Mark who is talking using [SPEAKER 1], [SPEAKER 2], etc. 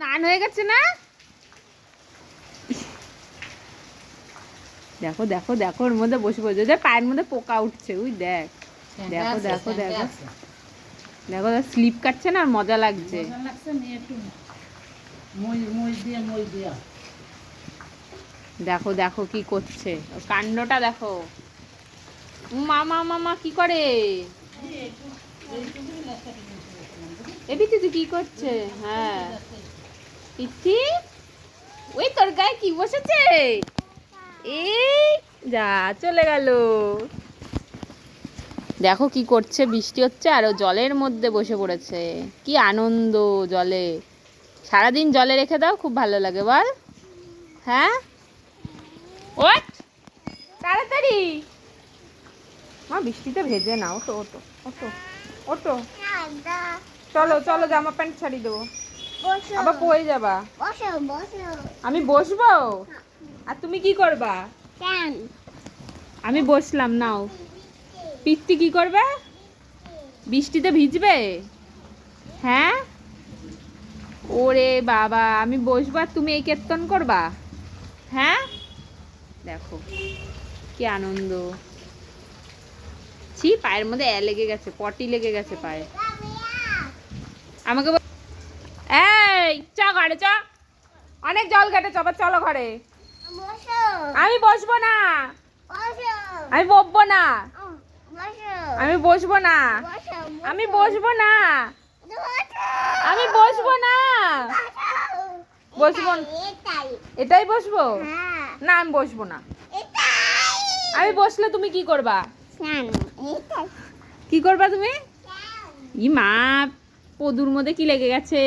[SPEAKER 1] স্নান হয়ে গেছে না? দেখো দেখো দেখো, ওর মধ্যে বসে পড়েছে, যে পায়ের মধ্যে পোকা উঠছে, ওই দেখ, দেখো দেখো দেখো দেখো, স্লিপ কাটছে না, আর মজা লাগছে। দেখো দেখো কি করছে, কাণ্ডটা দেখো। মামা মামা কি করে? এবি তুই কি করছে? হ্যাঁ পিচ্ছি, ওই তোর গায়ে কি বসেছে? এই যা চলে গেল। দেখো কি করছে, বৃষ্টি হচ্ছে আর ও জলের মধ্যে বসে পড়েছে। কি আনন্দ জলে, সারাদিন জলে রেখে দাও, খুব ভালো লাগে বল। হ্যাঁ ওঠ তাড়াতাড়ি, মা বৃষ্টিতে ভেজে না, ওটো ওটো ওটো ওটো, চলো চলো, জামা প্যান্ট ছাড়িয়ে দেবো, আবার পড়ে যাবা। আমি বসবো আর তুমি কি করবা? আমি বসলাম, নাও। পিত্তি কি করবে? বৃষ্টিতে ভিজবে? হ্যাঁ ওরে বাবা, আমি বসবো আর তুমি এই কীর্তন করবা? হ্যাঁ দেখো কি আনন্দ। ছি, পায়ের মধ্যে লেগে গেছে, পটি লেগে গেছে পায়ে। আমাকে এই চ ঘরে চ, অনেক জল ঘেটেছ, আবার চলো ঘরে। আমি বসবো না, আমি বসবো না, আমি বসবো না, আমি বসবো না, আমি বসবো না, বসবো এটাই বসবো না, আমি বসবো না। আমি বসলে তুমি কি করবা? কি করবা তুমি? ই মা, পদুর মধ্যে কি লেগে গেছে?